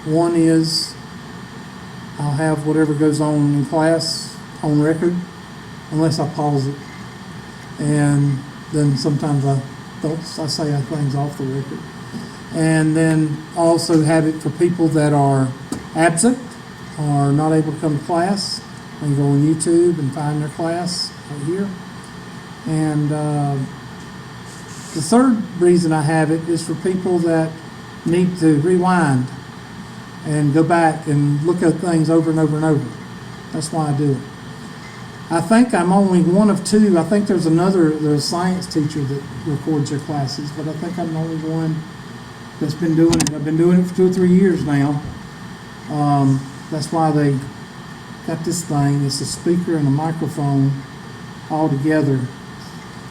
One is I'll have whatever goes on in class on record, unless I pause it. And then sometimes I say things off the record. And then also have it for people that are absent or not able to come to class. They can go on YouTube and find their class right here. And the third reason I have it is for people that need to rewind and go back and look at things over and over and over. That's why I do it. I think I'm only one of two. I think there's a science teacher that records their classes, but I think I'm the only one that's been doing it. I've been doing it for 2 or 3 years now. That's why they got this thing. It's a speaker and a microphone all together.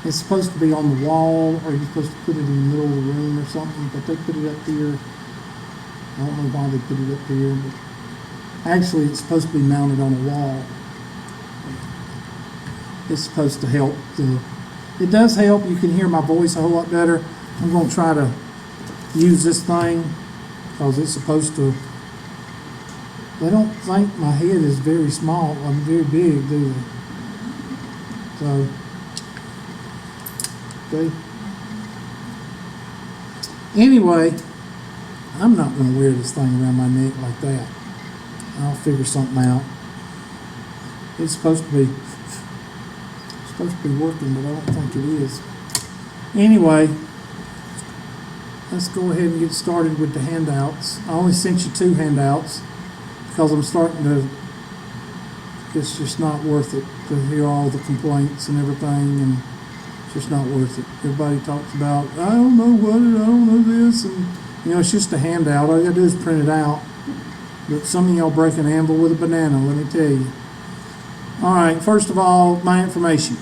It's supposed to be on the wall, or you're supposed to put it in the middle of the room or something, but they put it up here. I don't know why they put it up here, but actually it's supposed to be mounted on a wall. It's supposed to help. It does help. You can hear my voice a whole lot better. I'm going to try to use this thing because it's supposed to. They don't think my head is very small. I'm very big, do they? So, okay. Anyway, I'm not going to wear this thing around my neck like that. I'll figure something out. It's supposed to be working, but I don't think it is. Anyway, let's go ahead and get started with the handouts. I only sent you 2 handouts because I'm starting to. It's just not worth it to hear all the complaints and everything, and it's just not worth it. Everybody talks about, I don't know what it, I don't know this, and it's just a handout. All you gotta do is print it out. But some of y'all break an anvil with a banana, let me tell you. All right, first of all, my information.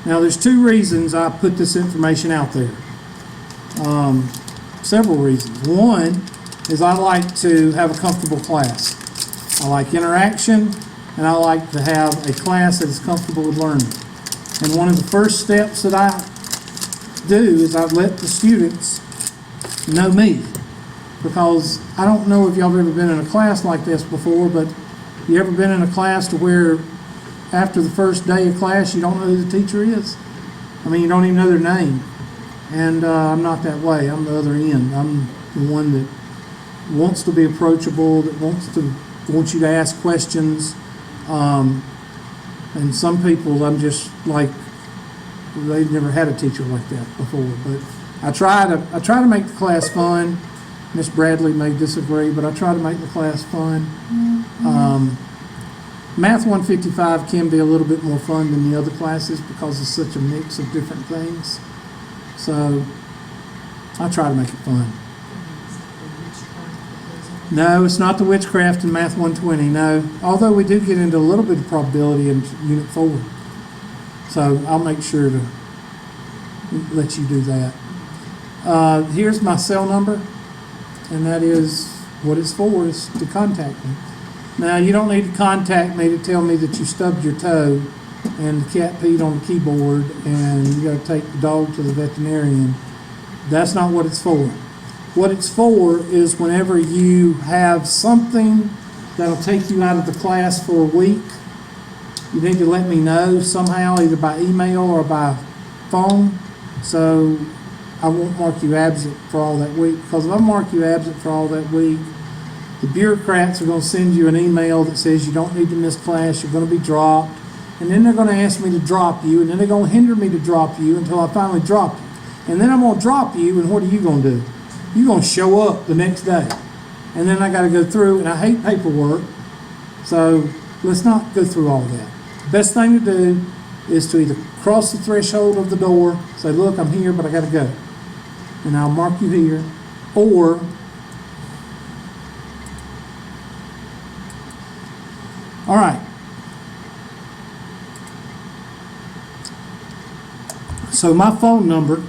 Now, there's 2 reasons I put this information out there. Several reasons. One is I like to have a comfortable class. I like interaction, and I like to have a class that is comfortable with learning. And one of the first steps that I do is I let the students know me. Because I don't know if y'all have ever been in a class like this before, but you ever been in a class to where after the first day of class you don't know who the teacher is? I mean, you don't even know their name. And I'm not that way. I'm the other end. I'm the one that wants to be approachable, that wants you to ask questions. And some people, I'm just like, they've never had a teacher like that before. But I try to make the class fun. Miss Bradley may disagree, but I try to make the class fun. Math 155 can be a little bit more fun than the other classes because it's such a mix of different things. So I try to make it fun. No, it's not the witchcraft in Math 120, no. Although we do get into a little bit of probability in Unit 4. So I'll make sure to let you do that. Here's my cell number. And that is what it's for, is to contact me. Now, you don't need to contact me to tell me that you stubbed your toe and the cat peed on the keyboard and you got to take the dog to the veterinarian. That's not what it's for. What it's for is whenever you have something that'll take you out of the class for a week, you need to let me know somehow, either by email or by phone. So I won't mark you absent for all that week, because if I mark you absent for all that week, the bureaucrats are going to send you an email that says you don't need to miss class, you're going to be dropped, and then they're going to ask me to drop you, and then they're going to hinder me to drop you until I finally drop you. And then I'm going to drop you, and what are you going to do? You're going to show up the next day. And then I got to go through, and I hate paperwork, so let's not go through all that. The best thing to do is to either cross the threshold of the door, say, look, I'm here, but I got to go. And I'll mark you here, or all right. So my phone number,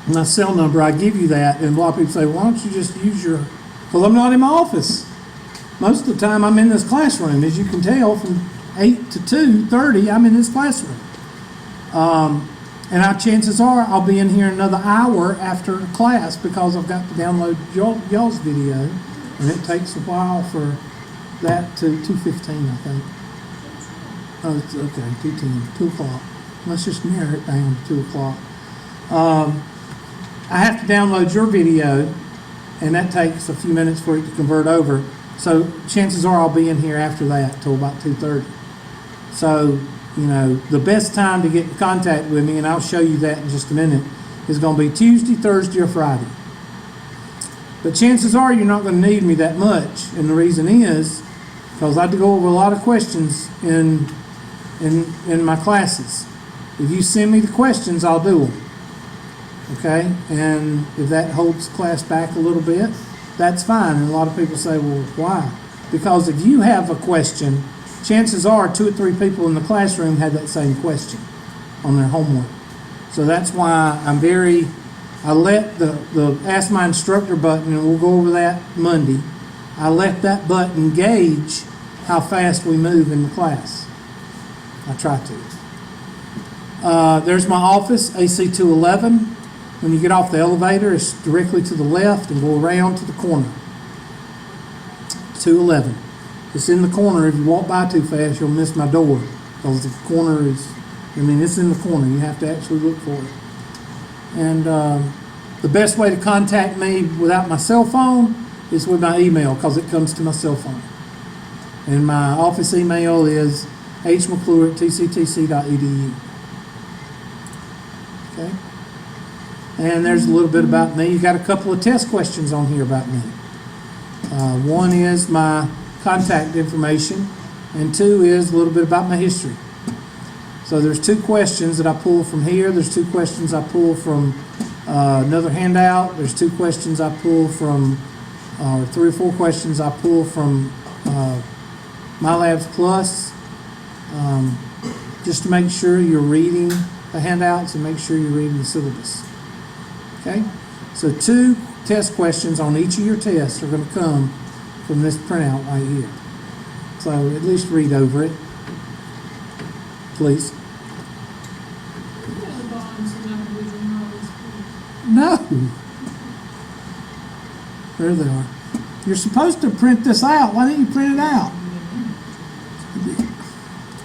my cell number, I give you that, and a lot of people say, why don't you just use your, well, I'm not in my office. Most of the time I'm in this classroom. As you can tell, from 8 to 2:30, I'm in this classroom. And chances are I'll be in here another hour after class because I've got to download y'all's video, and it takes a while for that to 2:15, I think. Oh, it's okay, 2:10, 2 o'clock. Let's just narrow it down to 2 o'clock. I have to download your video, and that takes a few minutes for it to convert over. So chances are I'll be in here after that till about 2:30. So, you know, the best time to get in contact with me, and I'll show you that in just a minute, is going to be Tuesday, Thursday, or Friday. But chances are you're not going to need me that much, and the reason is because I have to go over a lot of questions in my classes. If you send me the questions, I'll do them. Okay? And if that holds class back a little bit, that's fine. And a lot of people say, well, why? Because if you have a question, chances are 2 or 3 people in the classroom had that same question on their homework. So that's why I let the Ask My Instructor button, and we'll go over that Monday, I let that button gauge how fast we move in the class. I try to. There's my office, AC 211. When you get off the elevator, it's directly to the left and go around to the corner. 211. It's in the corner. If you walk by too fast, you'll miss my door because the corner it's in the corner. You have to actually look for it. And the best way to contact me without my cell phone is with my email because it comes to my cell phone. And my office email is hmcclure@tctc.edu. Okay? And there's a little bit about me. You got a couple of test questions on here about me. One is my contact information, and 2 is a little bit about my history. So there's 2 questions that I pull from here. There's 2 questions I pull from another handout. There's 2 questions I pull from, 3 or 4 questions I pull from MyLabs Plus, just to make sure you're reading the handouts and make sure you're reading the syllabus. Okay? So 2 test questions on each of your tests are going to come from this printout right here. So at least read over it, please. No. There they are. You're supposed to print this out. Why didn't you print it out?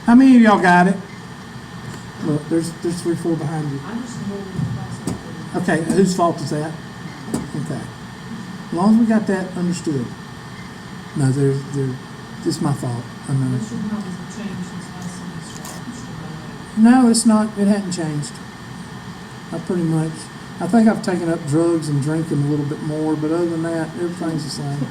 How many of y'all got it? Look, there's 3 or 4 behind you. Okay, whose fault is that? Okay. As long as we got that understood. No, it's my fault. I know. No, it's not. It hadn't changed. I think I've taken up drugs and drinking a little bit more, but other than that, everything's the same.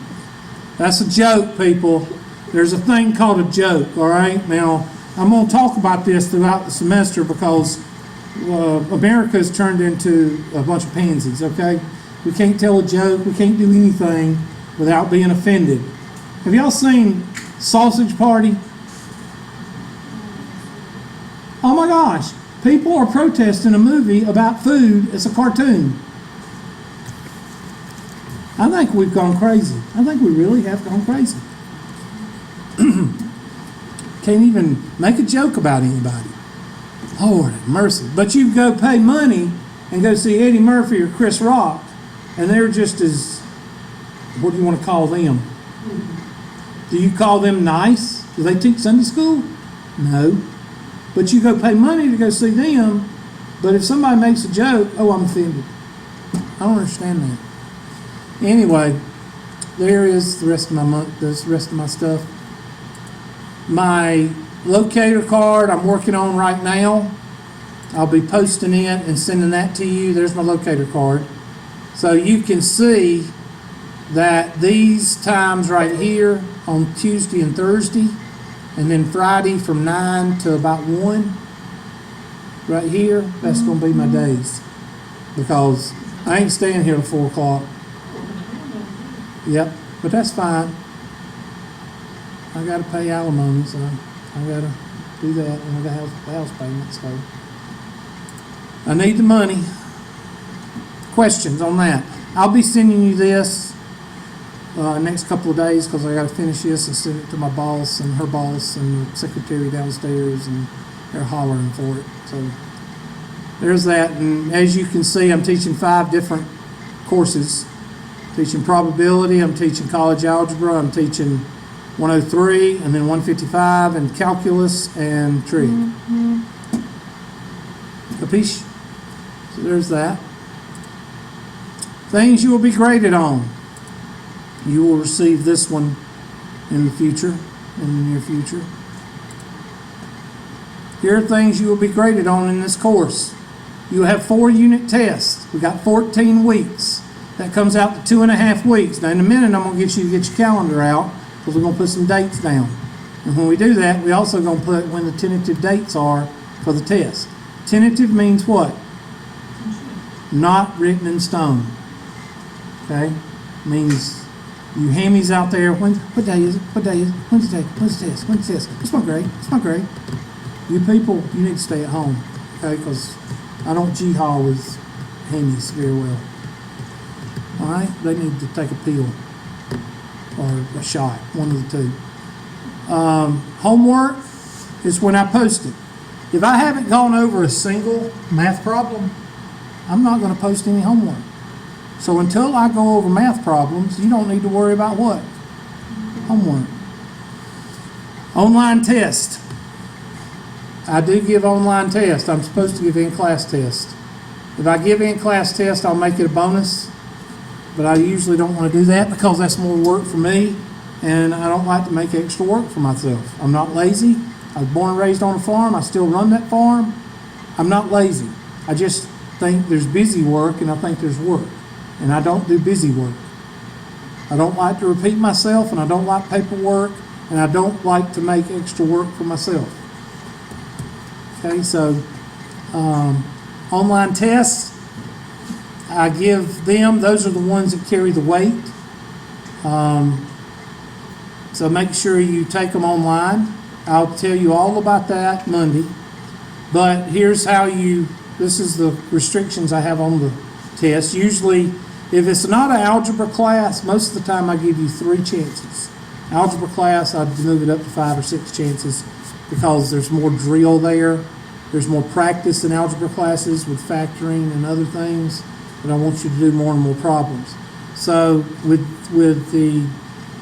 That's a joke, people. There's a thing called a joke, all right? Now, I'm going to talk about this throughout the semester because America has turned into a bunch of pansies, okay? We can't tell a joke. We can't do anything without being offended. Have y'all seen Sausage Party? Oh my gosh. People are protesting a movie about food. It's a cartoon. I think we've gone crazy. I think we really have gone crazy. Can't even make a joke about anybody. Lord have mercy. But you go pay money and go see Eddie Murphy or Chris Rock, and they're just as, what do you want to call them? Do you call them nice? Do they teach Sunday school? No. But you go pay money to go see them, but if somebody makes a joke, oh, I'm offended. I don't understand that. Anyway, there is the rest of my stuff. My locator card I'm working on right now. I'll be posting it and sending that to you. There's my locator card. So you can see that these times right here on Tuesday and Thursday, and then Friday from 9 to about 1, right here, that's going to be my days. Because I ain't staying here till 4 o'clock. Yep, but that's fine. I got to pay alimony, so I got to do that, and I got the house payment, so I need the money. Questions on that? I'll be sending you this next couple of days because I got to finish this and send it to my boss and her boss and the secretary downstairs, and they're hollering for it. So there's that. And as you can see, I'm teaching 5 different courses. Teaching probability, I'm teaching college algebra, I'm teaching 103, and then 155, and calculus, and trig. Capiche? So there's that. Things you will be graded on. You will receive this one in the future, in the near future. Here are things you will be graded on in this course. You will have 4 unit tests. We got 14 weeks. That comes out to 2.5 weeks. Now in a minute I'm going to get you to get your calendar out because we're going to put some dates down. And when we do that, we also going to put when the tentative dates are for the test. Tentative means what? Not written in stone. Okay? Means you hammies out there, what day is it? What day is it? When's the day? When's the test? When's the test? What's my grade? What's my grade? You people, you need to stay at home. Okay? Because I don't G-haul with hammies very well. All right? They need to take a pill or a shot, one of the two. Homework is when I post it. If I haven't gone over a single math problem, I'm not going to post any homework. So until I go over math problems, you don't need to worry about what? Homework. Online test. I do give online tests. I'm supposed to give in-class tests. If I give in-class tests, I'll make it a bonus. But I usually don't want to do that because that's more work for me, and I don't like to make extra work for myself. I'm not lazy. I was born and raised on a farm. I still run that farm. I'm not lazy. I just think there's busy work and I think there's work. And I don't do busy work. I don't like to repeat myself, and I don't like paperwork, and I don't like to make extra work for myself. Okay, so online tests, I give them, those are the ones that carry the weight. So make sure you take them online. I'll tell you all about that Monday. But here's how this is the restrictions I have on the test. Usually, if it's not an algebra class, most of the time I give you 3 chances. Algebra class, I'd move it up to 5 or 6 chances because there's more drill there. There's more practice in algebra classes with factoring and other things, but I want you to do more and more problems. So with the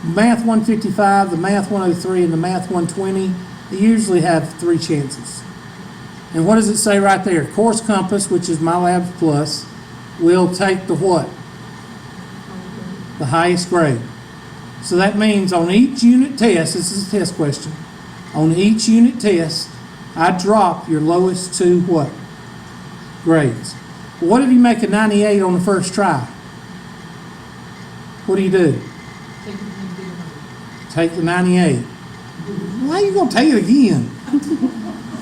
Math 155, the Math 103, and the Math 120, you usually have 3 chances. And what does it say right there? Course Compass, which is my Labs Plus, will take the what? The highest grade. So that means on each unit test, this is a test question, on each unit test, I drop your lowest 2 what? Grades. What if you make a 98 on the first try? What do? Take the 98. Why are you going to take it again?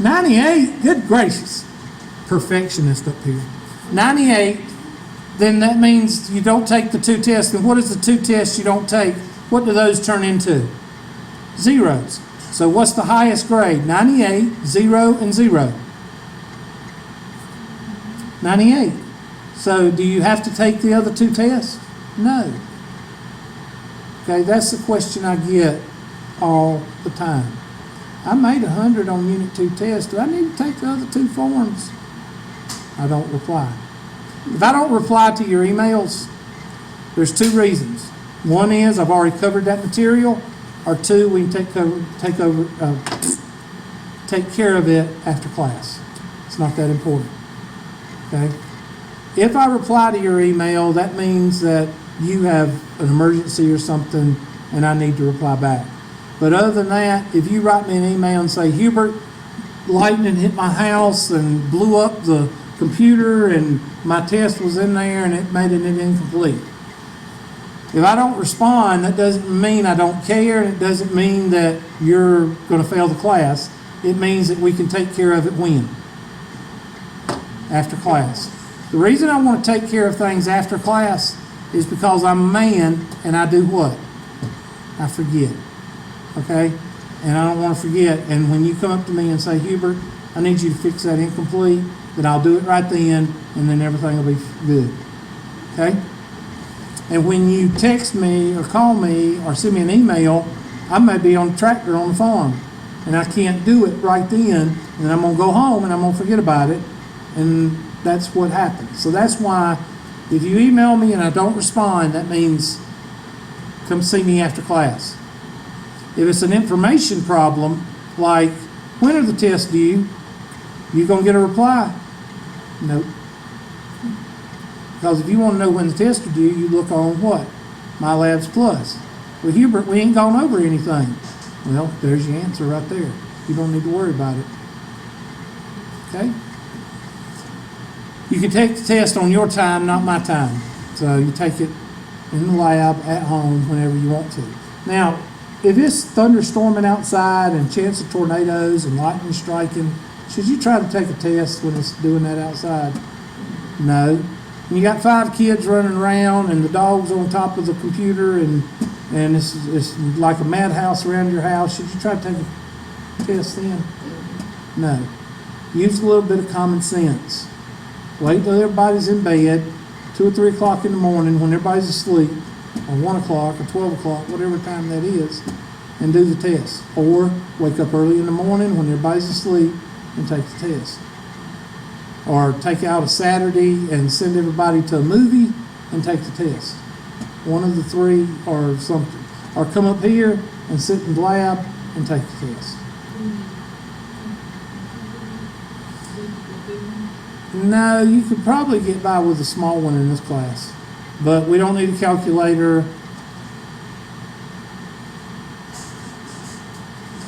98? Good gracious. Perfectionist up here. 98, then that means you don't take the 2 tests. And what is the 2 tests you don't take? What do those turn into? Zeros. So what's the highest grade? 98, 0, and 0. 98. So do you have to take the other 2 tests? No. Okay, that's the question I get all the time. I made 100 on Unit 2 test. Do I need to take the other 2 forms? I don't reply. If I don't reply to your emails, there's 2 reasons. One is I've already covered that material, or 2, we can take care of it after class. It's not that important. Okay? If I reply to your email, that means that you have an emergency or something and I need to reply back. But other than that, if you write me an email and say, Hubert, lightning hit my house and blew up the computer and my test was in there and it made it incomplete. If I don't respond, that doesn't mean I don't care, and it doesn't mean that you're going to fail the class. It means that we can take care of it when? After class. The reason I want to take care of things after class is because I'm a man and I do what? I forget. Okay? And I don't want to forget. And when you come up to me and say, Hubert, I need you to fix that incomplete, then I'll do it right then, and then everything will be good. Okay? And when you text me or call me or send me an email, I may be on the tractor on the farm and I can't do it right then, and I'm going to go home and I'm going to forget about it, And that's what happens. So that's why if you email me and I don't respond, that means come see me after class. If it's an information problem, like when are the tests due, you gonna get a reply? Nope. Because if you want to know when the tests are due, you look on what? My Labs Plus. Well, Hubert, we ain't gone over anything. Well, there's your answer right there. You don't need to worry about it. Okay? You can take the test on your time, not my time. So you take it in the lab, at home, whenever you want to. Now, if it's thunderstorming outside and chance of tornadoes and lightning striking, should you try to take a test when it's doing that outside? No. When you got 5 kids running around and the dog's on top of the computer and it's like a madhouse around your house, should you try to take a test then? No. Use a little bit of common sense. Wait till everybody's in bed, 2 or 3 o'clock in the morning when everybody's asleep, or 1 o'clock or 12 o'clock, whatever time that is, and do the test. Or wake up early in the morning when everybody's asleep and take the test. Or take out a Saturday and send everybody to a movie and take the test. One of the 3 or something. Or come up here and sit in the lab and take the test. No, you could probably get by with a small one in this class. But we don't need a calculator.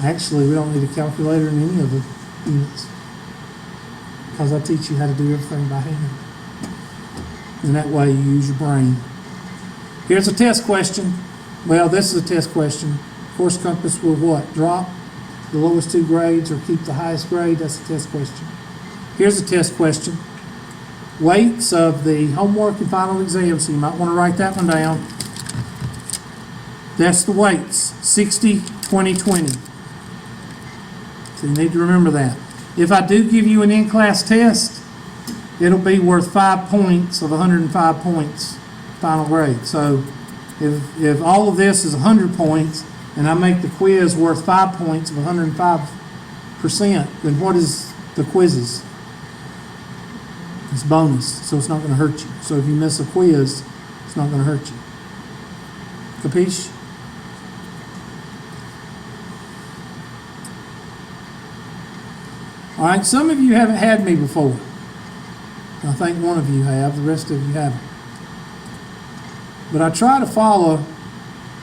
Actually, we don't need a calculator in any of the units. Because I teach you how to do everything by hand. And that way you use your brain. Here's a test question. Well, this is a test question. Course compass will what? Drop the lowest 2 grades or keep the highest grade? That's a test question. Here's a test question. Weights of the homework and final exam. So you might want to write that one down. That's the weights. 60, 20, 20. So you need to remember that. If I do give you an in-class test, it'll be worth 5 points of 105 points final grade. So if all of this is 100 points and I make the quiz worth 5 points of 105%, then what is the quizzes? It's bonus, so it's not going to hurt you. So if you miss a quiz, it's not going to hurt you. Capiche? All right, some of you haven't had me before. I think one of you have, the rest of you haven't. But I try to follow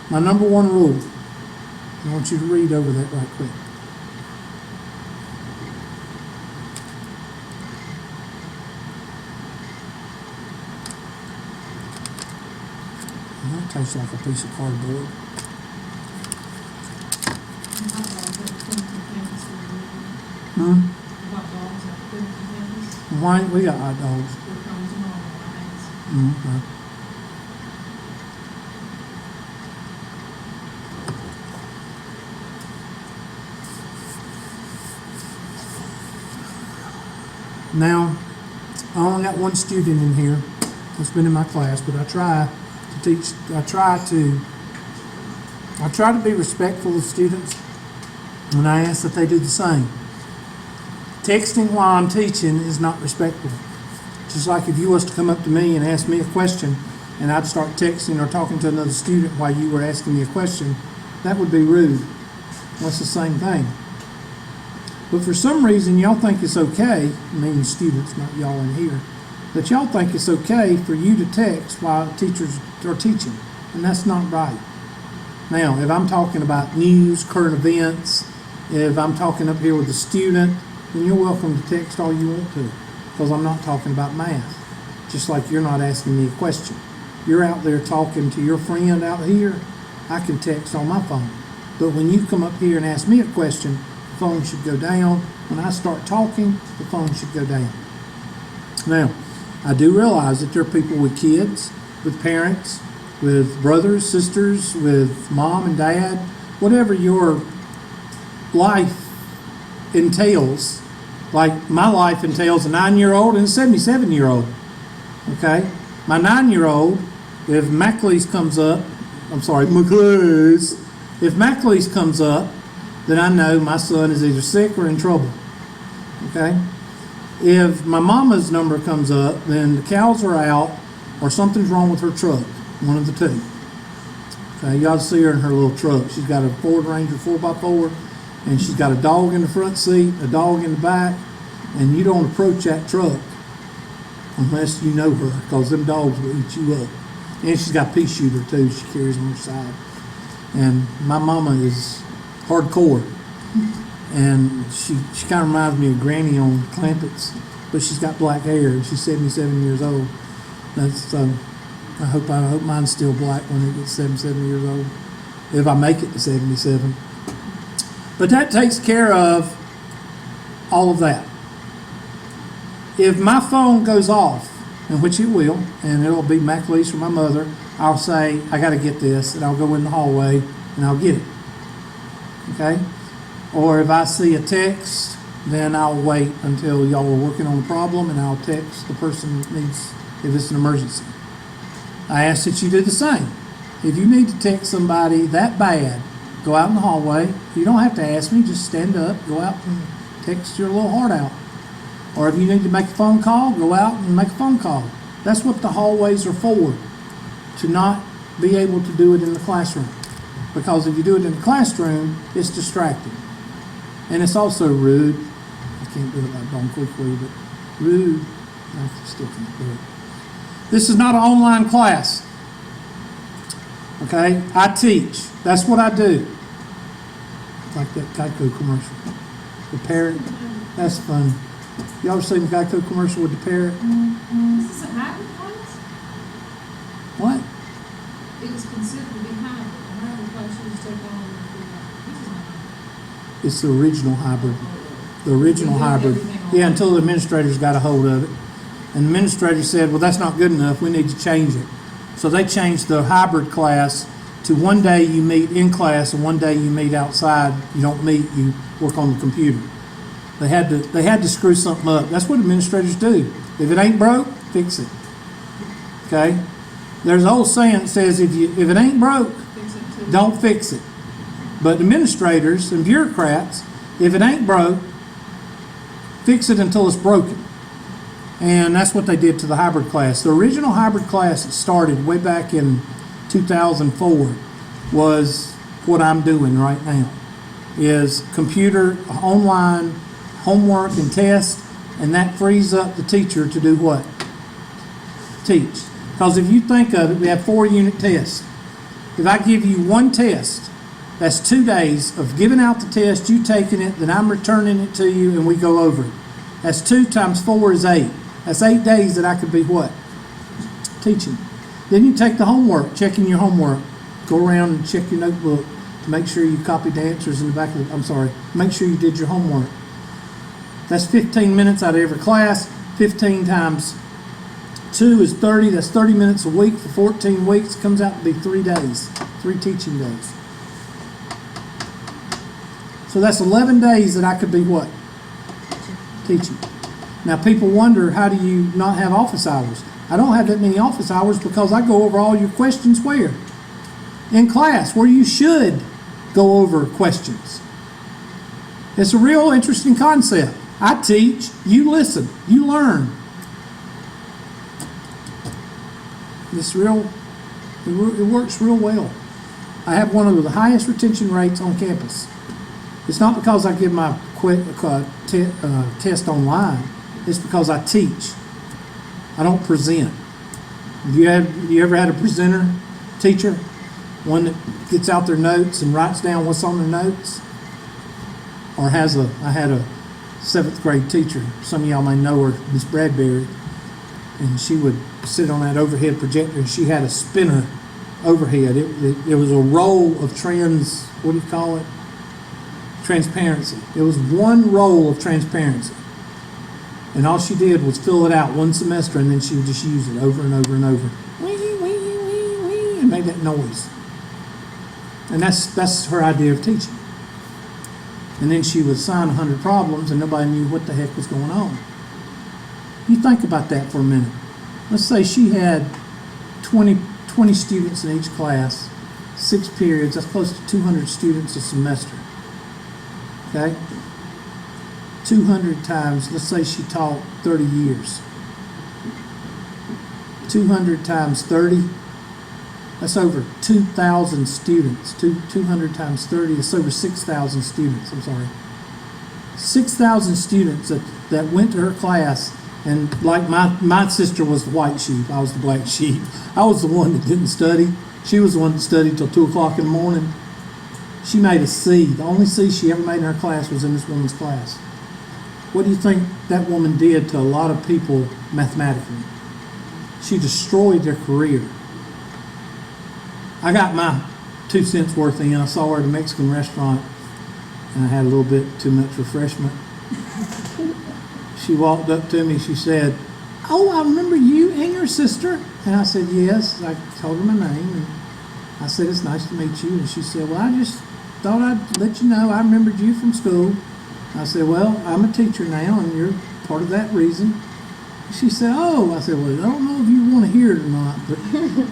my number 1 rule. I want you to read over that right quick. That tastes like a piece of cardboard. Why? We got hot dogs. Okay. Now, I only got 1 student in here that's been in my class, but I try to teach. I try to be respectful of students when I ask that they do the same. Texting while I'm teaching is not respectful. Just like if you was to come up to me and ask me a question and I'd start texting or talking to another student while you were asking me a question, that would be rude. That's the same thing. But for some reason, y'all think it's okay, meaning students, not y'all in here, that y'all think it's okay for you to text while teachers are teaching, and that's not right. Now, if I'm talking about news, current events, if I'm talking up here with a student, then you're welcome to text all you want to, because I'm not talking about math, just like you're not asking me a question. You're out there talking to your friend out here, I can text on my phone. But when you come up here and ask me a question, the phone should go down. When I start talking, the phone should go down. Now, I do realize that there are people with kids, with parents, with brothers, sisters, with mom and dad, whatever your life entails. Like my life entails a 9-year-old and a 77-year-old. Okay? My 9-year-old, if Macleese comes up, if Macleese comes up, then I know my son is either sick or in trouble. Okay? If my mama's number comes up, then the cows are out or something's wrong with her truck, one of the two. Okay, y'all see her in her little truck. She's got a Ford Ranger 4x4, and she's got a dog in the front seat, a dog in the back, and you don't approach that truck unless you know her, because them dogs will eat you up. And she's got a pea shooter too, she carries on her side. And my mama is hardcore. And she kind of reminds me of Granny on Clampets, but she's got black hair and she's 77 years old. That's I hope mine's still black when it gets 77 years old, if I make it to 77. But that takes care of all of that. If my phone goes off, and which it will, and it'll be MacLeese from my mother, I'll say, I got to get this, and I'll go in the hallway and I'll get it. Okay? Or if I see a text, then I'll wait until y'all are working on the problem and I'll text the person that needs, if it's an emergency. I ask that you do the same. If you need to text somebody that bad, go out in the hallway. You don't have to ask me, just stand up, go out and text your little heart out. Or if you need to make a phone call, go out and make a phone call. That's what the hallways are for, to not be able to do it in the classroom. Because if you do it in the classroom, it's distracting. And it's also rude. I can't do it like Don quickly, but rude. I still can't do it. This is not an online class. Okay? I teach. That's what I do. Like that Geico commercial. The parrot. That's fun. You ever seen the Geico commercial with the parrot? Is this a hybrid class? What? It was considered to be hybrid. A hybrid class you just take all of this is not. It's the original hybrid. The original hybrid. Yeah, until the administrators got a hold of it. And the administrator said, well, that's not good enough. We need to change it. So they changed the hybrid class to one day you meet in class and one day you meet outside. You don't meet, you work on the computer. They had to screw something up. That's what administrators do. If it ain't broke, fix it. Okay? There's an old saying that says if it ain't broke, don't fix it. But administrators and bureaucrats, if it ain't broke, fix it until it's broken. And that's what they did to the hybrid class. The original hybrid class that started way back in 2004 was what I'm doing right now. Is computer, online, homework and test, and that frees up the teacher to do what? Teach. Because if you think of it, we have 4-unit tests. If I give you one test, that's 2 days of giving out the test, you taking it, then I'm returning it to you, and we go over it. That's 2 times 4 is 8. That's 8 days that I could be what? Teaching. Then you take the homework, checking your homework. Go around and check your notebook to make sure you copied the answers in the back of the, make sure you did your homework. That's 15 minutes out of every class. 15 times 2 is 30. That's 30 minutes a week for 14 weeks. It comes out to be 3 days, 3 teaching days. So that's 11 days that I could be what? Teaching. Now people wonder, how do you not have office hours? I don't have that many office hours because I go over all your questions where? In class, where you should go over questions. It's a real interesting concept. I teach, you listen, you learn. It works real well. I have one of the highest retention rates on campus. It's not because I give my test online. It's because I teach. I don't present. You ever had a presenter, teacher? One that gets out their notes and writes down what's on their notes? Or I had a 7th grade teacher, some of y'all may know her, Miss Bradbury, and she would sit on that overhead projector and she had a spinner overhead. It was a roll of transparency. It was one roll of transparency. And all she did was fill it out one semester, and then she would just use it over and over and over. And make that noise. And that's her idea of teaching. And then she would assign 100 problems, and nobody knew what the heck was going on. You think about that for a minute. Let's say she had 20 students in each class, 6 periods. That's close to 200 students a semester. Okay? 200 times, let's say she taught 30 years. 200 times 30, that's over 2,000 students. 200 times 30, that's over 6,000 students, I'm sorry. 6,000 students that went to her class, and like my sister was the white sheep, I was the black sheep. I was the one that didn't study. She was the one that studied till 2 o'clock in the morning. She made a C. The only C she ever made in her class was in this woman's class. What do you think that woman did to a lot of people mathematically? She destroyed their career. I got my 2 cents worth in. I saw her at a Mexican restaurant, and I had a little bit too much refreshment. She walked up to me. She said, "Oh, I remember you and your sister." And I said, "Yes." I told her my name, and I said, "It's nice to meet you." And she said, "Well, I just thought I'd let you know I remembered you from school." I said, "Well, I'm a teacher now, and you're part of that reason." She said, "Oh." I said, "Well, I don't know if you want to hear it or not, but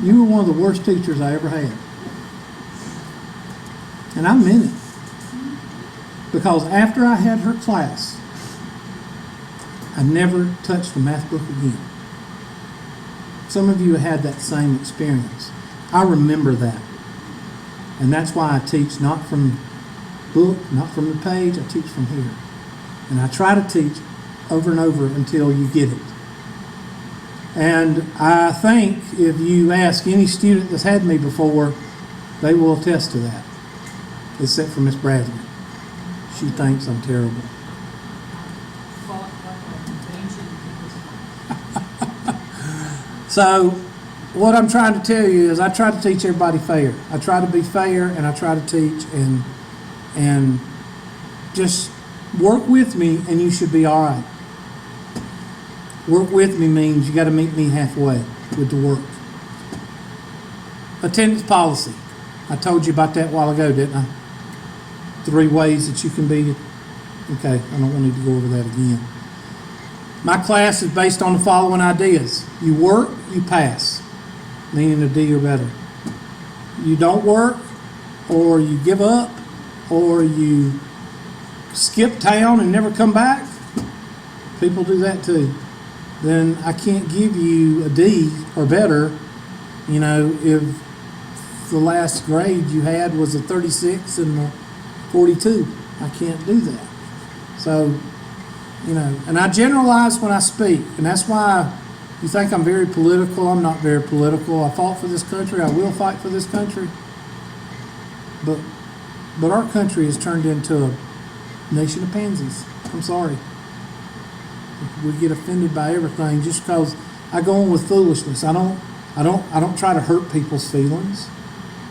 you were one of the worst teachers I ever had." And I meant it. Because after I had her class, I never touched a math book again. Some of you have had that same experience. I remember that. And that's why I teach not from the book, not from the page, I teach from here. And I try to teach over and over until you get it. And I think if you ask any student that's had me before, they will attest to that, except for Miss Bradley. She thinks I'm terrible. So what I'm trying to tell you is I try to teach everybody fair. I try to be fair, and I try to teach, and just work with me and you should be all right. Work with me means you got to meet me halfway with the work. Attendance policy. I told you about that a while ago, didn't I? 3 ways that you can be. Okay, I don't need to go over that again. My class is based on the following ideas. You work, you pass, meaning a D or better. You don't work, or you give up, or you skip town and never come back. People do that too. Then I can't give you a D or better, if the last grade you had was a 36 and a 42. I can't do that. So, and I generalize when I speak, and that's why you think I'm very political. I'm not very political. I fought for this country. I will fight for this country. But our country has turned into a nation of pansies. I'm sorry. We get offended by everything just because I go on with foolishness. I don't try to hurt people's feelings,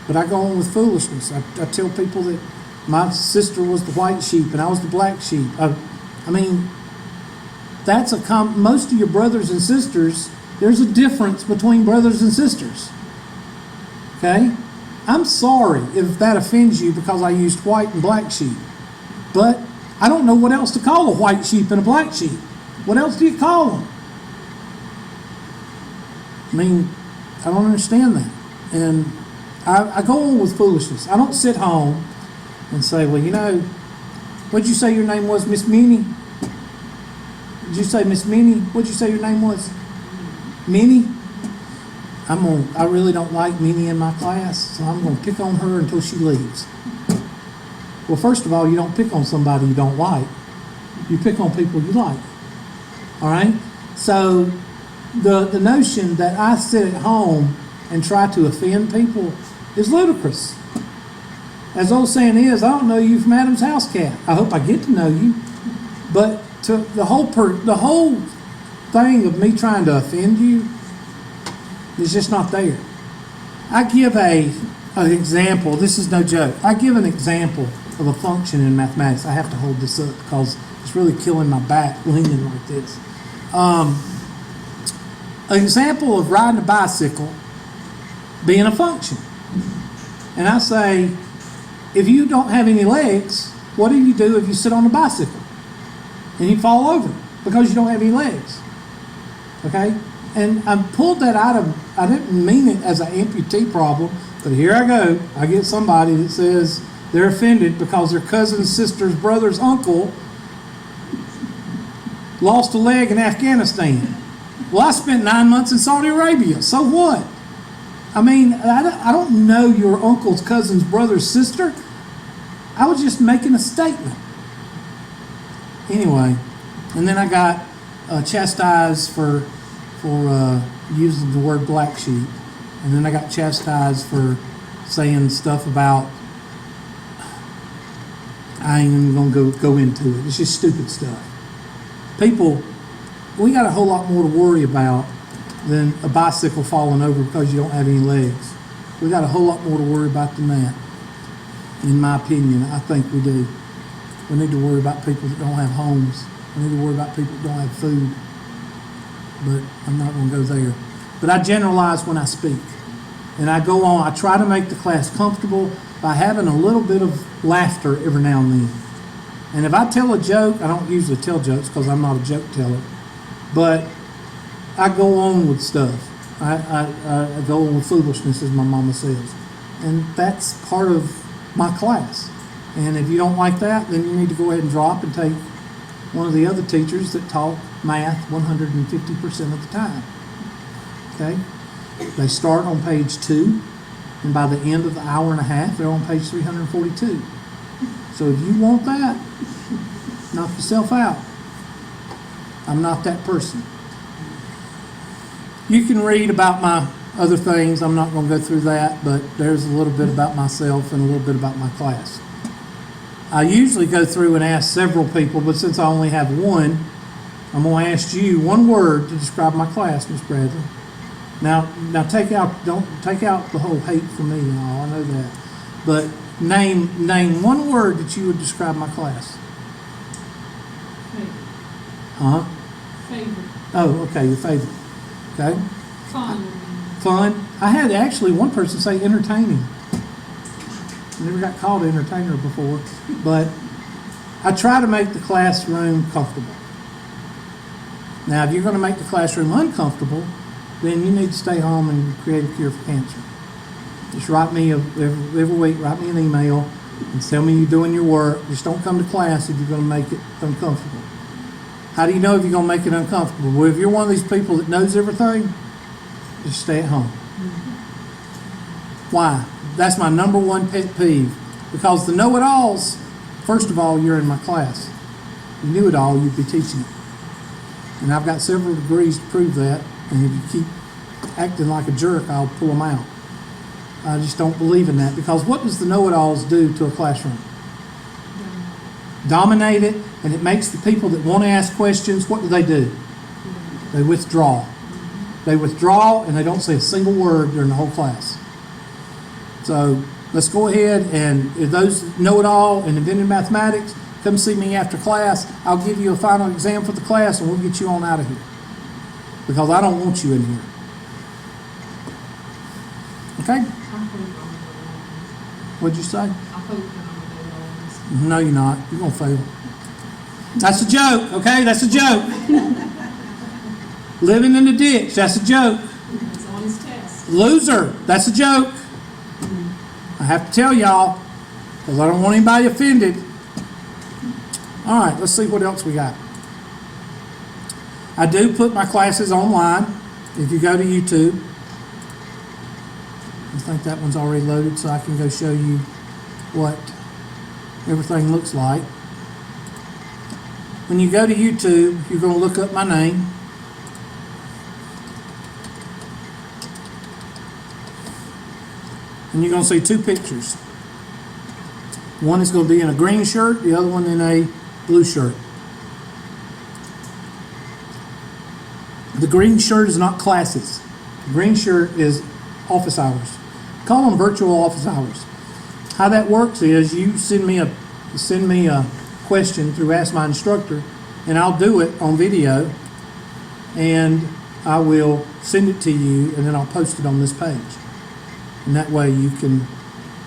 but I go on with foolishness. I tell people that my sister was the white sheep and I was the black sheep. That's most of your brothers and sisters, there's a difference between brothers and sisters. Okay? I'm sorry if that offends you because I used white and black sheep. But I don't know what else to call a white sheep and a black sheep. What else do you call them? I don't understand that. And I go on with foolishness. I don't sit home and say, well, what'd you say your name was, Miss Minnie? Did you say Miss Minnie? What'd you say your name was? Minnie? I really don't like Minnie in my class, so I'm going to pick on her until she leaves. Well, first of all, you don't pick on somebody you don't like. You pick on people you like. All right? So the notion that I sit at home and try to offend people is ludicrous. As the old saying is, I don't know you from Adam's house cat. I hope I get to know you. But the whole thing of me trying to offend you is just not there. I give an example. This is no joke. I give an example of a function in mathematics. I have to hold this up because it's really killing my back leaning like this. An example of riding a bicycle being a function. And I say, if you don't have any legs, what do you do if you sit on a bicycle and you fall over because you don't have any legs? Okay? And I pulled that out of, I didn't mean it as an amputee problem, but here I go. I get somebody that says they're offended because their cousin's sister's brother's uncle lost a leg in Afghanistan. Well, I spent 9 months in Saudi Arabia. So what? I mean, I don't know your uncle's cousin's brother's sister. I was just making a statement. Anyway, and then I got chastised for using the word black sheep. And then I got chastised for saying stuff about, I ain't even going to go into it. It's just stupid stuff. People, we got a whole lot more to worry about than a bicycle falling over because you don't have any legs. We got a whole lot more to worry about than that. In my opinion, I think we do. We need to worry about people that don't have homes. We need to worry about people that don't have food. But I'm not going to go there. But I generalize when I speak. And I go on, I try to make the class comfortable by having a little bit of laughter every now and then. And if I tell a joke, I don't usually tell jokes because I'm not a joke teller, but I go on with stuff. I go on with foolishness, as my mama says. And that's part of my class. And if you don't like that, then you need to go ahead and drop and take one of the other teachers that taught math 150% of the time. Okay? They start on page 2, and by the end of the hour and a half, they're on page 342. So if you want that, knock yourself out. I'm not that person. You can read about my other things. I'm not going to go through that, but there's a little bit about myself and a little bit about my class. I usually go through and ask several people, but since I only have one, I'm going to ask you one word to describe my class, Miss Bradley. Now don't take out the whole hate for me and all. I know that, but name one word that you would describe my class. Favorite. Huh? Favorite. Oh, okay, your favorite. Okay. Fun. Fun. I had actually one person say entertaining. I never got called an entertainer before, but I try to make the classroom comfortable. Now, if you're going to make the classroom uncomfortable, then you need to stay home and create a cure for cancer. Just write me every week, write me an email and tell me you're doing your work. Just don't come to class if you're going to make it uncomfortable. How do you know if you're going to make it uncomfortable? Well, if you're one of these people that knows everything, just stay at home. Why? That's my number one pet peeve. Because the know-it-alls, first of all, you're in my class. If you knew it all, you'd be teaching it. And I've got several degrees to prove that. And if you keep acting like a jerk, I'll pull them out. I just don't believe in that. Because what does the know-it-alls do to a classroom? Dominate it, and it makes the people that want to ask questions, what do? They withdraw. They withdraw, and they don't say a single word during the whole class. So let's go ahead, and if those know-it-all and invented mathematics, come see me after class. I'll give you a final exam for the class, and we'll get you on out of here. Because I don't want you in here. Okay? What'd you say? No, you're not. You're going to fail. That's a joke, okay? That's a joke. Living in the ditch, that's a joke. It's on his test. Loser, that's a joke. I have to tell y'all, because I don't want anybody offended. All right, let's see what else we got. I do put my classes online. If you go to YouTube, I think that one's already loaded, so I can go show you what everything looks like. When you go to YouTube, you're going to look up my name. And you're going to see two pictures. One is going to be in a green shirt, the other one in a blue shirt. The green shirt is not classes. The green shirt is office hours. Call them virtual office hours. How that works is you send me a question through Ask My Instructor, and I'll do it on video, and I will send it to you, and then I'll post it on this page. And that way you can,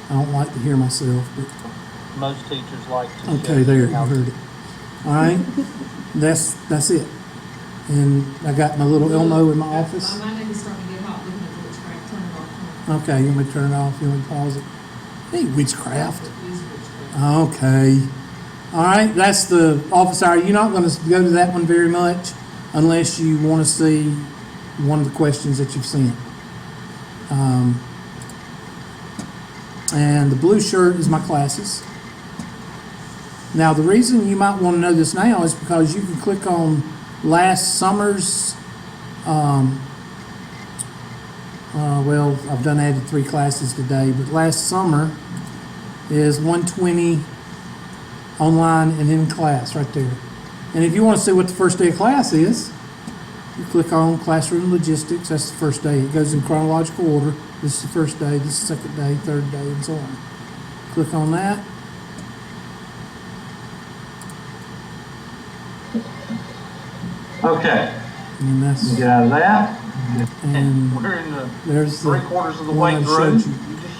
I don't like to hear myself, but most teachers like to okay, there, you heard it. All right, that's it. And I got my little Elmo in my office. My mind is starting to get hot looking at witchcraft. Turn it off. Okay, you want me to turn it off? You want me to pause it? Hey, witchcraft. It is witchcraft. Okay. All right, that's the office hour. You're not going to go to that one very much unless you want to see one of the questions that you've sent. And the blue shirt is my classes. Now, the reason you might want to know this now is because you can click on last summer's, well, I've done added 3 classes today, but last summer is 120 online and in class right there. And if you want to see what the first day of class is, you click on classroom logistics. That's the first day. It goes in chronological order. This is the first day, this is the second day, third day, and so on. Click on that. Okay, And that's, get out of that. and We're in the there's the 3/4 of the one way I through. showed You you. just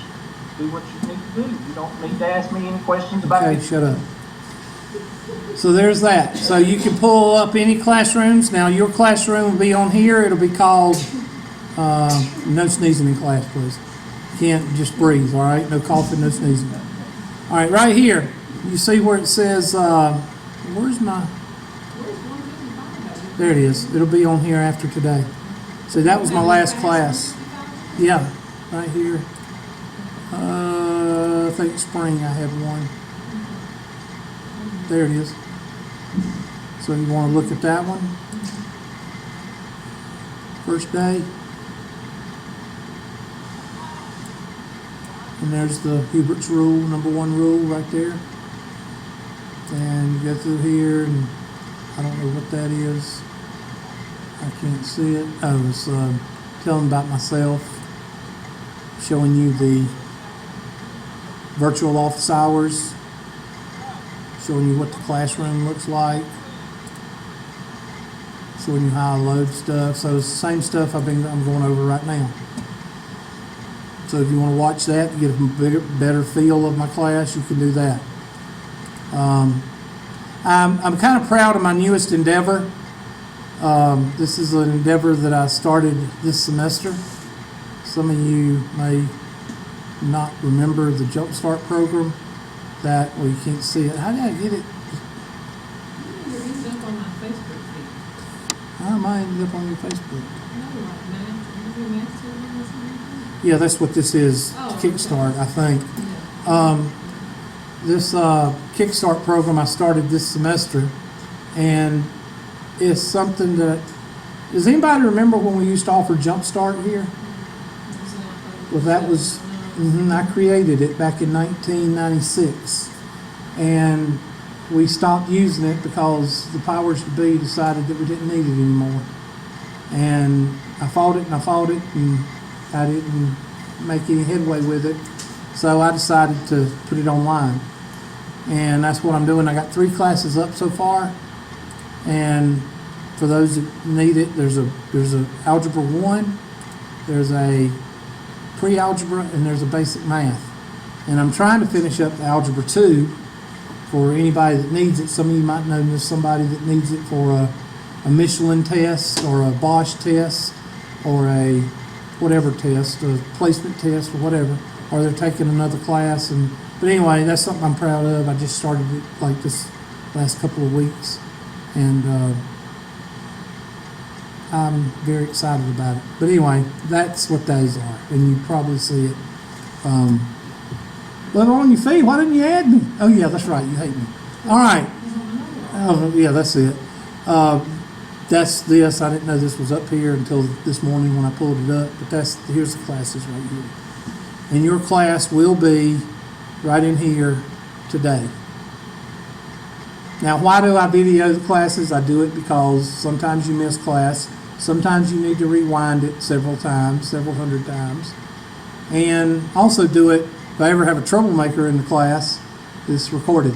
do what you need to do. You don't need to ask me any questions about Okay, it. shut up. So there's that. So you can pull up any classrooms. Now your classroom will be on here. It'll be called, no sneezing in class, please. Can't just breathe, all right? No coughing, no sneezing. All right, right here, you see where it says, where's my, Where's 155? there it is. It'll be on here after today. So that was my last class. Yeah, right here. I think spring I had one. There it is. So you want to look at that one? First day. And there's the Hubert's rule, number 1 rule right there. And you go through here, and I don't know what that is. I can't see it. Oh, it's telling about myself, showing you the virtual office hours, showing you what the classroom looks like, showing you how I load stuff. So it's the same stuff I'm going over right now. So if you want to watch that, get a better feel of my class, you can do that. I'm kind of proud of my newest endeavor. This is an endeavor that I started this semester. Some of you may not remember the Jumpstart program. That, well, you can't see it. How did I get it? You're ended up on my Facebook feed. How am I ended up on your Facebook? No, like math, you do math children or something? Yeah, that's what this is, Oh, okay. Kickstart, I think. Yeah. This Kickstart program I started this semester, and it's something that, does anybody remember when we used to offer Jumpstart here? Well, that was, I created it back in 1996, and we stopped using it because the powers to be decided that we didn't need it anymore. And I fought it and I fought it, and I didn't make any headway with it, so I decided to put it online. And that's what I'm doing. I got 3 classes up so far, and for those that need it, there's a Algebra 1, there's a Pre-Algebra, and there's a Basic Math. And I'm trying to finish up the Algebra 2 for anybody that needs it. Some of you might know there's somebody that needs it for a Michelin test or a Bosch test or a whatever test, a placement test or whatever, or they're taking another class. But anyway, that's something I'm proud of. I just started it like this last couple of weeks, and I'm very excited about it. But anyway, that's what those are, and you probably see it. But on your feed, why didn't you add me? Oh yeah, that's right, you hate me. All right. Oh yeah, that's it. That's this. I didn't know this was up here until this morning when I pulled it up. But here's the classes right here. And your class will be right in here today. Now, why do I video the classes? I do it because sometimes you miss class. Sometimes you need to rewind it several times, several hundred times. And also do it, if I ever have a troublemaker in the class, it's recorded.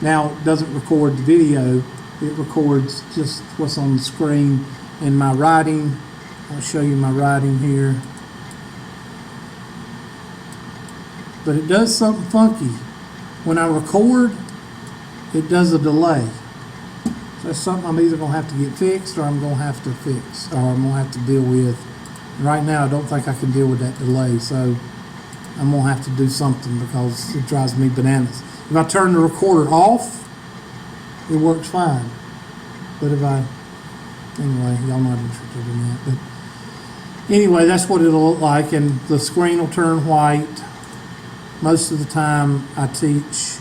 Now, it doesn't record the video. It records just what's on the screen and my writing. I'll show you my writing here. But it does something funky. When I record, it does a delay. So that's something I'm either going to have to get fixed or I'm going to have to fix, or I'm going to have to deal with. And right now, I don't think I can deal with that delay, so I'm going to have to do something because it drives me bananas. If I turn the recorder off, it works fine. But anyway, y'all not interested in that. But anyway, that's what it'll look like, and the screen will turn white. Most of the time I teach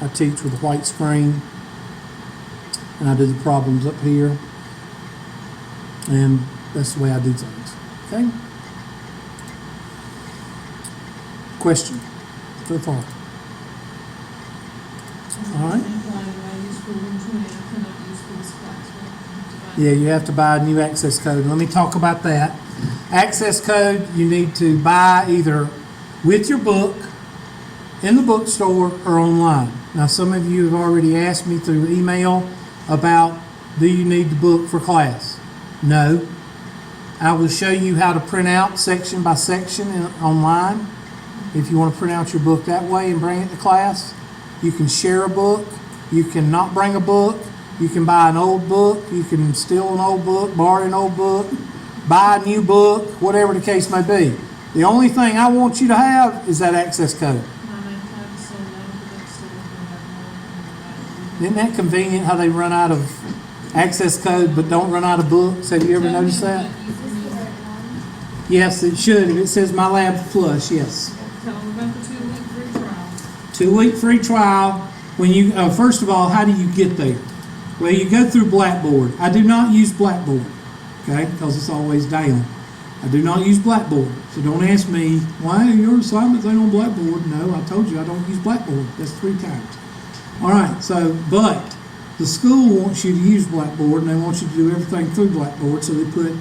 with a white screen, and I do the problems up here, and that's the way I do things. Okay? Question so far? All right. Yeah, you have to buy a new access code. Let me talk about that. Access code you need to buy either with your book, in the bookstore, or online. Now, some of you have already asked me through email about, do you need the book for class? No. I will show you how to print out section by section online. If you want to print out your book that way and bring it to class, you can share a book. You can not bring a book. You can buy an old book. You can steal an old book, borrow an old book, buy a new book, whatever the case may be. The only thing I want you to have is that access code. Isn't that convenient how they run out of access code but don't run out of books? Have you ever noticed that? Yes, it should. If it says My Labs Plus, yes. Tell them about the 2-week free trial. 2-week free trial. When you first of all, how do you get there? Well, you go through Blackboard. I do not use Blackboard, okay, because it's always down. I do not use Blackboard, so don't ask me why your assignments ain't on Blackboard. No, I told you I don't use Blackboard. That's 3 times. All right. So, but the school wants you to use Blackboard, and they want you to do everything through Blackboard. So they put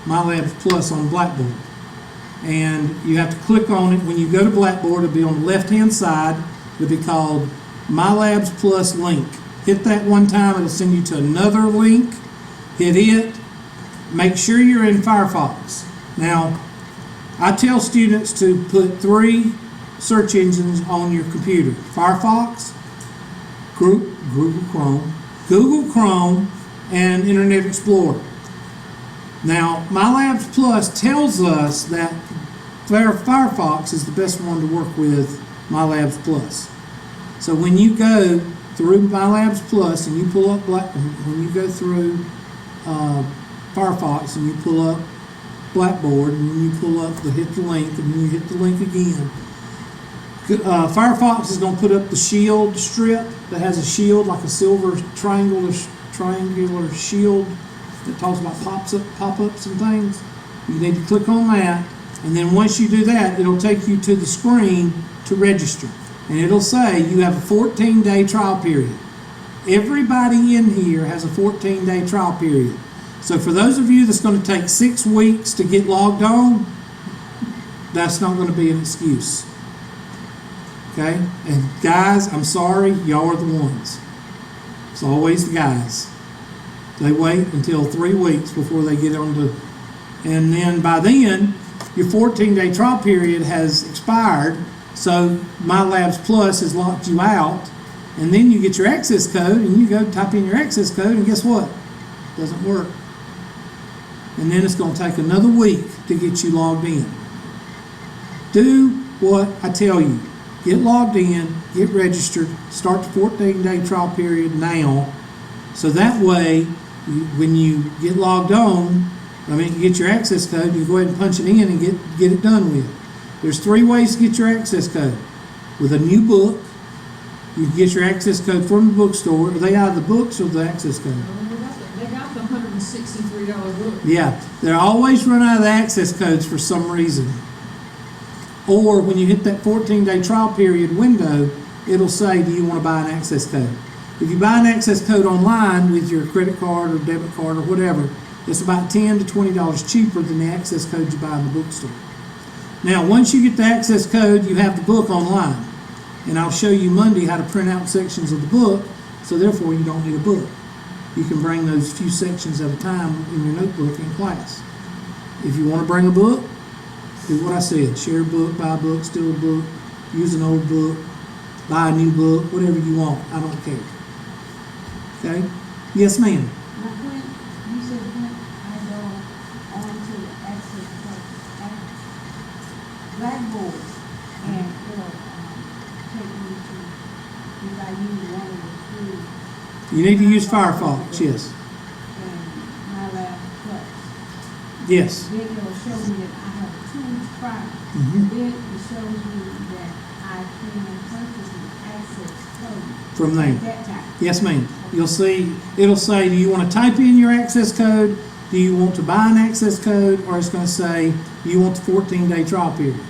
My Labs Plus on Blackboard, and you have to click on it. When you go to Blackboard, it'll be on the left-hand side. It'll be called My Labs Plus link. Hit that one time, it'll send you to another link. Hit it. Make sure you're in Firefox. Now, I tell students to put 3 search engines on your computer: Firefox, Google Chrome, and Internet Explorer. Now, My Labs Plus tells us that Firefox is the best one to work with My Labs Plus. So when you go through My Labs Plus and you pull up when you go through Firefox and you pull up Blackboard, and then you pull up hit the link, and then you hit the link again. Firefox is going to put up the shield strip that has a shield, like a silver triangular shield that talks about pop-ups and things. You need to click on that, and then once you do that, it'll take you to the screen to register. And it'll say you have a 14-day trial period. Everybody in here has a 14-day trial period. So for those of you that's going to take 6 weeks to get logged on, that's not going to be an excuse. Okay? And guys, I'm sorry, y'all are the ones. It's always the guys. They wait until 3 weeks before they get on to, and then by then, your 14-day trial period has expired. So My Labs Plus has locked you out, and then you get your access code, and you go type in your access code, and guess what? It doesn't work. And then it's going to take another week to get you logged in. Do what I tell you. Get logged in, get registered, start the 14-day trial period now, so that way, when you get logged on, you get your access code, you go ahead and punch it in and get it done with. There's 3 ways to get your access code. With a new book, you can get your access code from the bookstore. Are they out of the books or the access code? They got the $163 book. Yeah, they're always run out of the access codes for some reason. Or when you hit that 14-day trial period window, it'll say, do you want to buy an access code? If you buy an access code online with your credit card or debit card or whatever, it's about $10 to $20 cheaper than the access code you buy in the bookstore. Now, once you get the access code, you have the book online. And I'll show you Monday how to print out sections of the book, so therefore you don't need a book. You can bring those few sections at a time in your notebook in class. If you want to bring a book, do what I said. Share a book, buy a book, steal a book, use an old book, buy a new book, whatever you want. I don't care. Okay? Yes, ma'am. Blackboard, and it'll take me to, if I use one of the 3 You need to use Firefox, yes. And my lab plus. Yes. Then it will show me that I have a 2 week trial. Mhm. Then it shows me that I can purchase an access code. From there. At that time. Yes, ma'am. You'll see, it'll say, do you want to type in your access code? Do you want to buy an access code? Or it's going to say, do you want the 14-day trial period?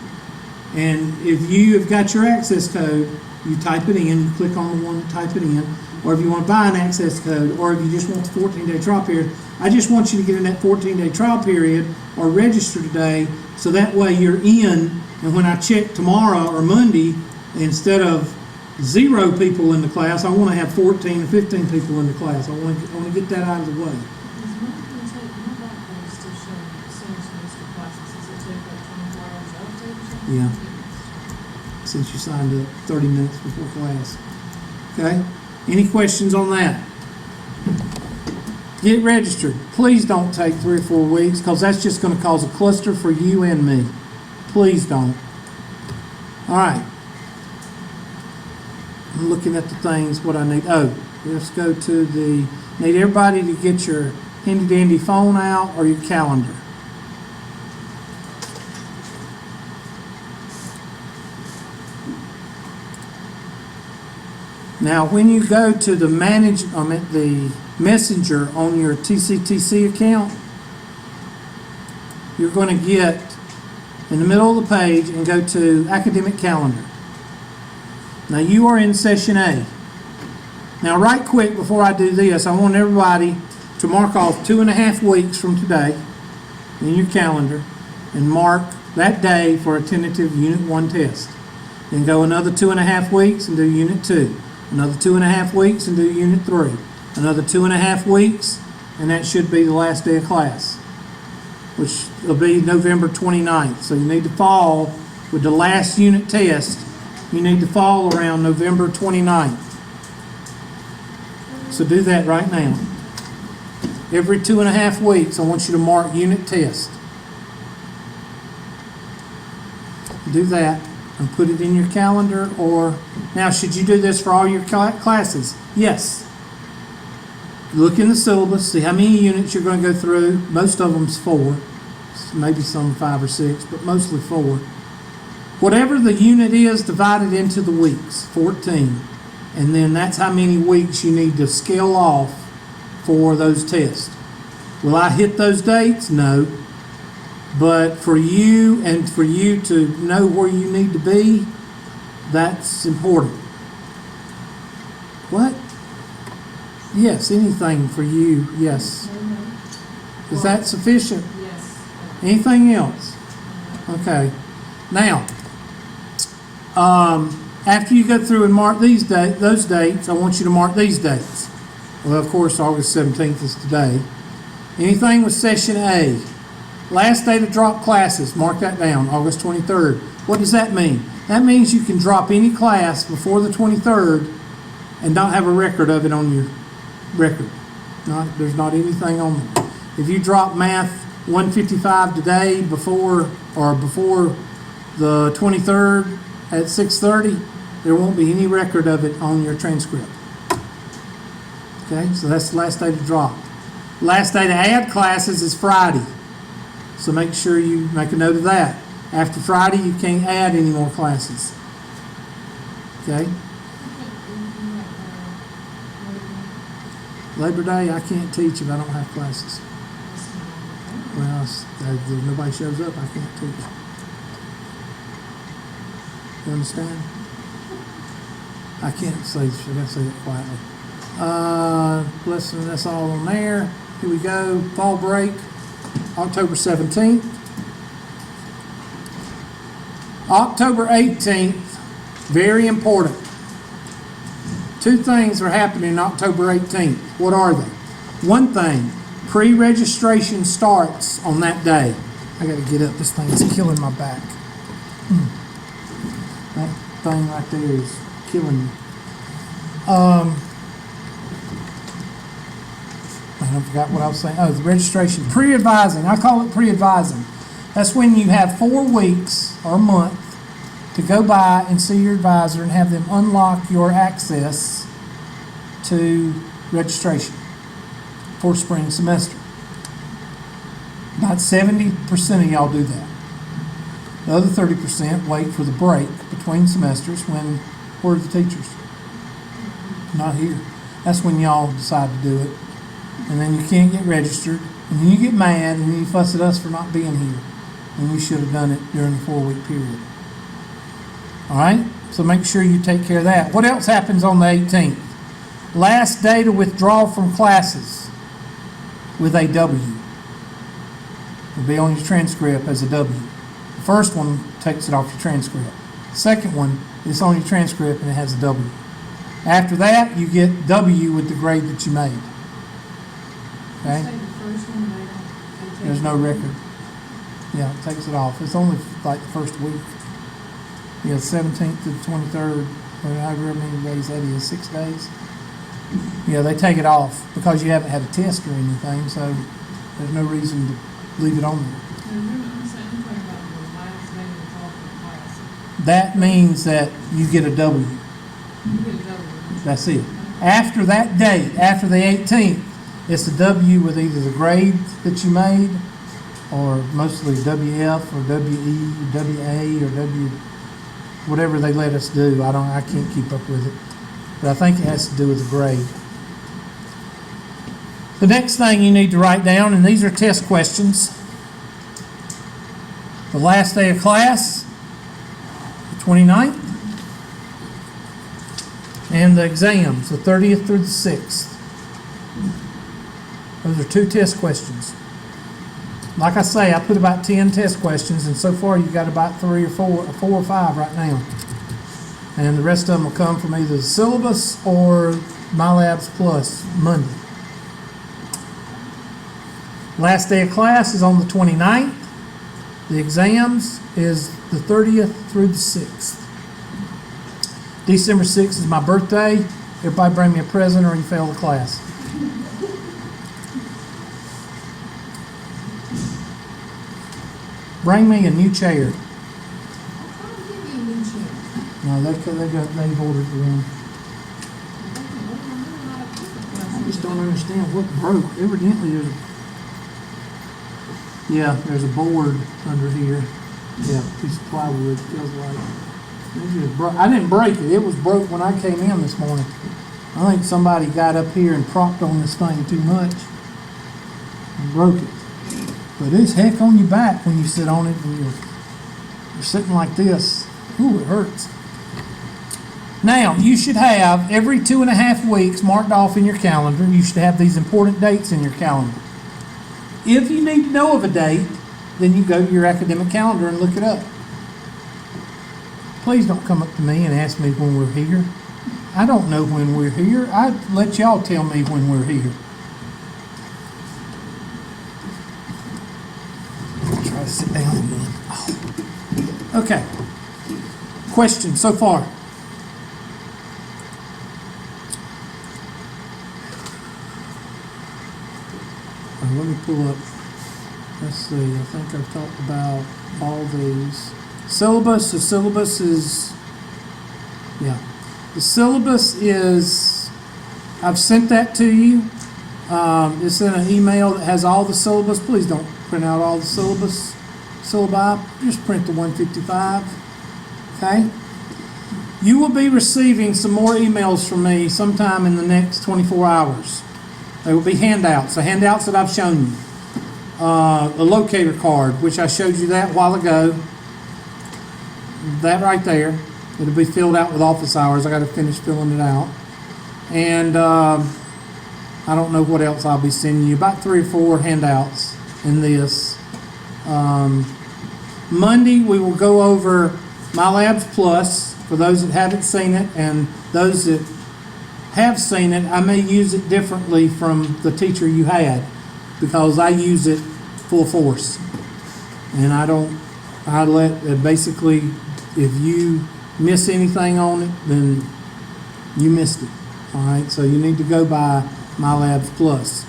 And if you have got your access code, you type it in, you click on the one to type it in. Or if you want to buy an access code, or if you just want the 14-day trial period, I just want you to get in that 14-day trial period or register today, so that way you're in, and when I check tomorrow or Monday, instead of 0 people in the class, I want to have 14 or 15 people in the class. I want to get that out of the way. Is my back page still showing same semester classes? Does it take like 24 hours out of it or something? Yeah. Since you signed up 30 minutes before class. Okay? Any questions on that? Get registered. Please don't take 3 or 4 weeks, because that's just going to cause a cluster for you and me. Please don't. All right. I'm looking at the things, what I need. Oh, let's go to the, need everybody to get your handy dandy phone out or your calendar. Now, when you go to the the messenger on your TCTC account, you're going to get in the middle of the page and go to academic calendar. Now, you are in session A. Now, right quick before I do this, I want everybody to mark off 2.5 weeks from today in your calendar and mark that day for a tentative Unit 1 test. Then go another 2.5 weeks and do Unit 2. Another 2.5 weeks and do Unit 3. Another 2.5 weeks, and that should be the last day of class, which will be November 29th. So you need to fall with the last unit test. You need to fall around November 29th. So do that right now. Every 2.5 weeks, I want you to mark unit test. Do that and put it in your calendar. Or now, should you do this for all your classes? Yes. Look in the syllabus, see how many units you're going to go through. Most of them's 4, maybe some 5 or 6, but mostly 4. Whatever the unit is, divided into the weeks, 14. And then that's how many weeks you need to scale off for those tests. Will I hit those dates? No. But for you and for you to know where you need to be, that's important. What? Yes, anything for you, yes. Is that sufficient? Yes. Anything else? Okay. Now, after you go through and mark those dates, I want you to mark these dates. Well, of course, August 17th is today. Anything with session A. Last day to drop classes, mark that down, August 23rd. What does that mean? That means you can drop any class before the 23rd and not have a record of it on your record. There's not anything on there. If you drop math 155 today before the 23rd at 6:30, there won't be any record of it on your transcript. Okay, so that's the last day to drop. Last day to add classes is Friday. So make sure you make a note of that. After Friday, you can't add any more classes. Okay? Labor Day, I can't teach if I don't have classes. Well, if nobody shows up, I can't teach. You understand? I can't say, should I say it quietly? Listen, that's all on there. Here we go. Fall break, October 17th. October 18th, very important. 2 things are happening October 18th. What are they? One thing, pre-registration starts on that day. I got to get up. This thing is killing my back. That thing right there is killing me. I forgot what I was saying. Oh, the registration. Pre-advising. I call it pre-advising. That's when you have 4 weeks or a month to go by and see your advisor and have them unlock your access to registration for spring semester. About 70% of y'all do that. The other 30% wait for the break between semesters when, where are the teachers? Not here. That's when y'all decide to do it. And then you can't get registered. And then you get mad and then you fuss at us for not being here. And we should have done it during the 4-week period. All right? So make sure you take care of that. What else happens on the 18th? Last day to withdraw from classes with a W. It'll be on your transcript as a W. The first one takes it off your transcript. The second one is on your transcript and it has a W. After that, you get W with the grade that you made. Okay? Say the first one, they take There's no record. Yeah, it takes it off. It's only like the first week. Yeah, 17th to the 23rd, or however many days that is, 6 days. Yeah, they take it off because you haven't had a test or anything, so there's no reason to leave it on there. I'm saying, I'm talking about the last day of all the class. That means that you get a W. You get a double. That's it. After that date, after the 18th, it's a W with either the grade that you made, or mostly WF or WE, WA, or W, whatever they let us do. I can't keep up with it. But I think it has to do with the grade. The next thing you need to write down, and these are test questions. The last day of class, the 29th. And the exams, the 30th through the 6th. Those are 2 test questions. Like I say, I put about 10 test questions, and so far you've got about 3 or 4 or 5 right now. And the rest of them will come from either the syllabus or MyLabs Plus Monday. Last day of class is on the 29th. The exams is the 30th through the 6th. December 6th is my birthday. Everybody bring me a present or you fail the class. Bring me a new chair. I'll give you a new chair. No, they've ordered one. I just don't understand what broke. Evidently there's a board under here. Yeah, piece of plywood, feels like. I didn't break it. It was broke when I came in this morning. I think somebody got up here and propped on this thing too much and broke it. But it's heck on your back when you sit on it and you're sitting like this. Ooh, it hurts. Now, you should have every 2.5 weeks marked off in your calendar. You should have these important dates in your calendar. If you need to know of a date, then you go to your academic calendar and look it up. Please don't come up to me and ask me when we're here. I don't know when we're here. I let y'all tell me when we're here. Try to sit down again. Oh. Okay. Questions so far? Let me pull up. Let's see. I think I've talked about all these. Syllabus. The syllabus is, the syllabus is, I've sent that to you. It's in an email that has all the syllabus. Please don't print out all the syllabi. Just print the 155. Okay? You will be receiving some more emails from me sometime in the next 24 hours. They will be handouts, the handouts that I've shown you. The locator card, which I showed you that a while ago. That right there. It'll be filled out with office hours. I got to finish filling it out. And I don't know what else I'll be sending you. About 3 or 4 handouts in this. Monday we will go over MyLabs Plus for those that haven't seen it, and those that have seen it, I may use it differently from the teacher you had because I use it full force. And basically, if you miss anything on it, then you missed it. All right, so you need to go by MyLabs Plus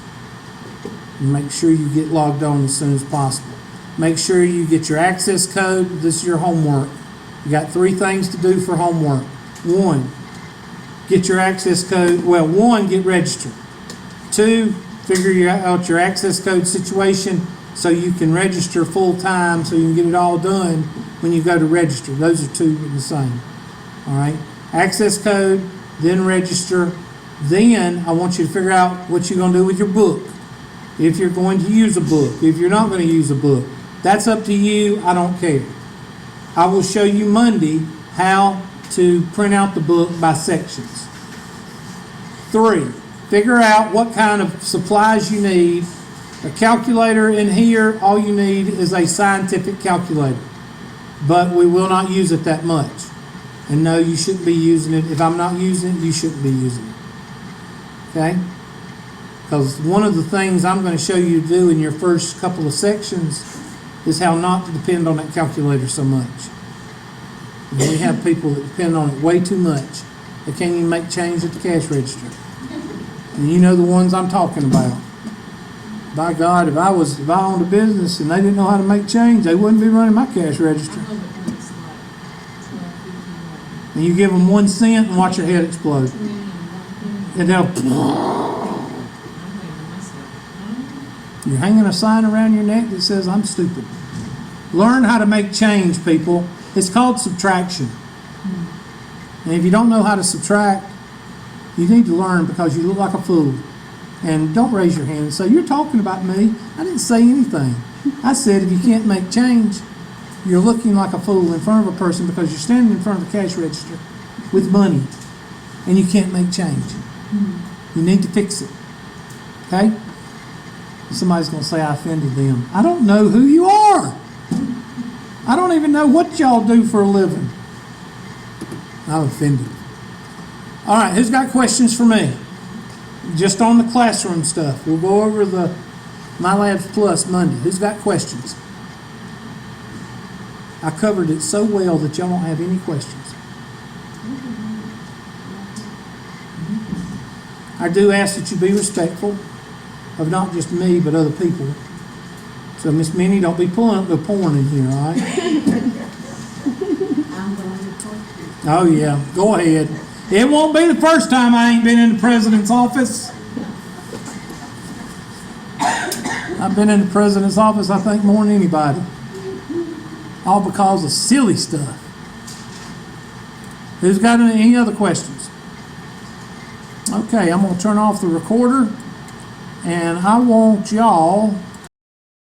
and make sure you get logged on as soon as possible. Make sure you get your access code. This is your homework. You got 3 things to do for homework. 1, get your access code. Well, 1, get registered. 2, figure out your access code situation so you can register full-time, so you can get it all done when you go to register. Those are 2 the same. All right? Access code, then register. Then I want you to figure out what you're going to do with your book. If you're going to use a book, if you're not going to use a book, that's up to you. I don't care. I will show you Monday how to print out the book by sections. 3, figure out what kind of supplies you need. A calculator in here, all you need is a scientific calculator. But we will not use it that much. And no, you shouldn't be using it. If I'm not using it, you shouldn't be using it. Okay? Because one of the things I'm going to show you to do in your first couple of sections is how not to depend on that calculator so much. And we have people that depend on it way too much. They can't even make change at the cash register. And you know the ones I'm talking about. By God, if I owned a business and they didn't know how to make change, they wouldn't be running my cash register. I love it when it's like 12, 15, And you give them 1 cent and watch your head explode. 20, and 1 penny. And they'll, I'm thinking to myself, you're hanging a sign around your neck that says, I'm stupid. Learn how to make change, people. It's called subtraction. And if you don't know how to subtract, you need to learn because you look like a fool. And don't raise your hand and say, you're talking about me. I didn't say anything. I said if you can't make change, you're looking like a fool in front of a person because you're standing in front of the cash register with money and you can't make change. You need to fix it. Okay? Somebody's going to say I offended them. I don't know who you are. I don't even know what y'all do for a living. I'm offended. All right, who's got questions for me? Just on the classroom stuff. We'll go over the My Labs Plus Monday. Who's got questions? I covered it so well that y'all don't have any questions. I do ask that you be respectful of not just me, but other people. So, Miss Minnie, don't be pulling up the porn in here, all right? I'm going to report you. Oh, yeah. Go ahead. It won't be the first time I ain't been in the president's office. I've been in the president's office, I think, more than anybody. All because of silly stuff. Who's got any other questions? Okay, I'm going to turn off the recorder. And I want y'all